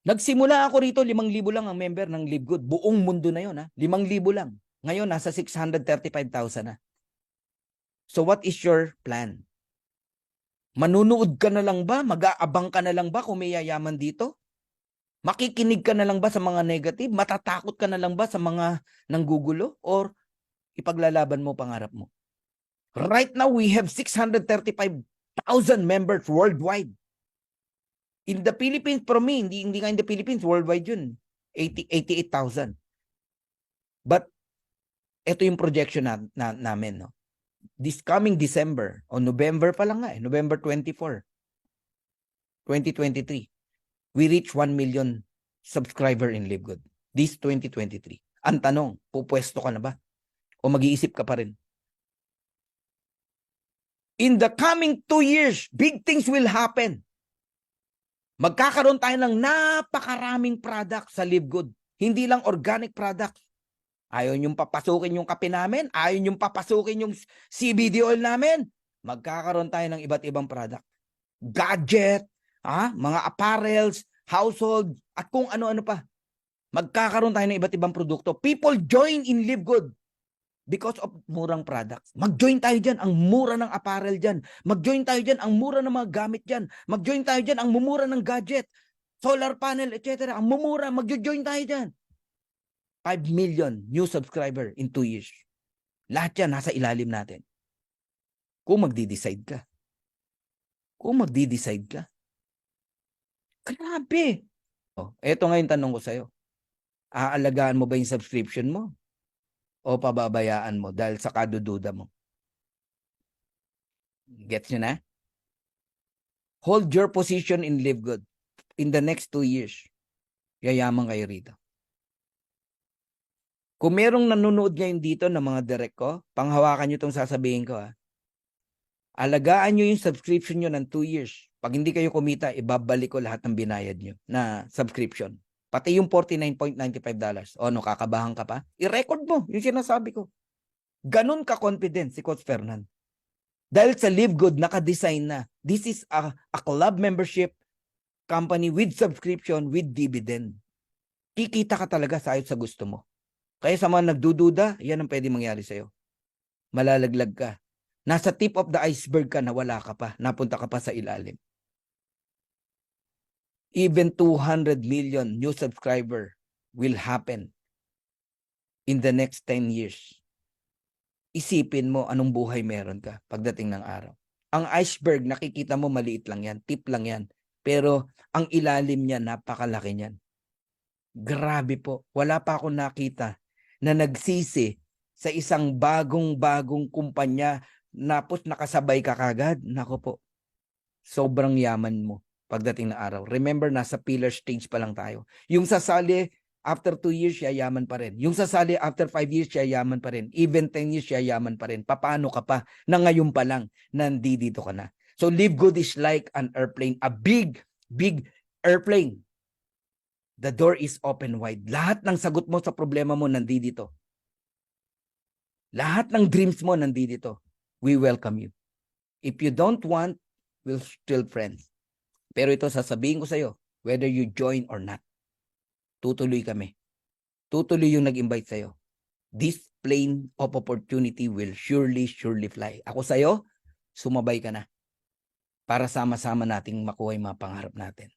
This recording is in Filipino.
Nagsimula ako rito, 5,000 lang ang member ng Live Good. Buong mundo na yun, ha? 5,000 lang. Ngayon, nasa 635,000 na. So what is your plan? Manunood ka na lang ba? Mag-aabang ka na lang ba kung may yayaman dito? Makikinig ka na lang ba sa mga negative? Matatakot ka na lang ba sa mga nanggugulo? Or ipaglalaban mo pangarap mo? Right now, we have 635,000 members worldwide. In the Philippines, for me, hindi nga in the Philippines, worldwide yun. 88,000. But, ito yung projection namin, no? This coming December, o November pa lang nga, November 24, 2023, we reach 1 million subscriber in Live Good. This 2023. Ang tanong, pupwesto ka na ba? O mag-iisip ka pa rin? In the coming 2 years, big things will happen. Magkakaroon tayo ng napakaraming product sa Live Good. Hindi lang organic products. Ayaw niyong papasukin yung kape namin, ayaw niyong papasukin yung CBD oil namin. Magkakaroon tayo ng iba't ibang product. Gadget, mga apparels, household, at kung ano-ano pa. Magkakaroon tayo ng iba't ibang produkto. People join in Live Good because of murang products. Mag-join tayo dyan, ang mura ng apparel dyan. Mag-join tayo dyan, ang mura ng mga gamit dyan. Mag-join tayo dyan, ang mumura ng gadget, solar panel, etc. Ang mumura, mag-join tayo dyan. 5 million new subscriber in 2 years. Lahat yan nasa ilalim natin. Kung magdi-decide ka. Grabe. Eto nga yung tanong ko sa'yo. Aalagaan mo ba yung subscription mo? O pababayaan mo dahil sa kadududa mo? Gets nyo na? Hold your position in Live Good. In the next 2 years, yayaman kayo rito. Kung merong nanonood ngayon dito ng mga direct ko, panghawakan nyo itong sasabihin ko. Alagaan nyo yung subscription nyo ng 2 years. Pag hindi kayo kumita, ibabalik ko lahat ng binayad nyo na subscription. Pati yung $49.95. O, kakabahan ka pa? I-record mo yung sinasabi ko. Ganun ka-confident si Coach Fernan. Dahil sa Live Good, naka-design na. This is a club membership company with subscription, with dividend. Kikita ka talaga sa ayot sa gusto mo. Kaya sa mga nagdududa, yan ang pwede mangyari sa'yo. Malalaglag ka. Nasa tip of the iceberg ka na wala ka pa. Napunta ka pa sa ilalim. Even 200 million new subscriber will happen in the next 10 years. Isipin mo anong buhay meron ka pagdating ng araw. Ang iceberg, nakikita mo maliit lang yan. Tip lang yan. Pero ang ilalim niya, napakalaki niyan. Grabe po. Wala pa akong nakita na nagsisi sa isang bagong kumpanya napos nakasabay ka kagad. Nako po, sobrang yaman mo pagdating na araw. Remember, nasa pillar stage pa lang tayo. Yung sasali, after 2 years, yayaman pa rin. Yung sasali, after 5 years, yayaman pa rin. Even 10 years, yayaman pa rin. Paano ka pa na ngayon pa lang nandito ka na? So, Live Good is like an airplane. A big airplane. The door is open wide. Lahat ng sagot mo sa problema mo nandito. Lahat ng dreams mo nandito. We welcome you. If you don't want, we'll still friends. Pero ito sasabihin ko sa'yo, whether you join or not, tutuloy kami. Tutuloy yung nag-invite sa'yo. This plane of opportunity will surely fly. Ako sa'yo, sumabay ka na para sama-sama nating makuha yung mga pangarap natin.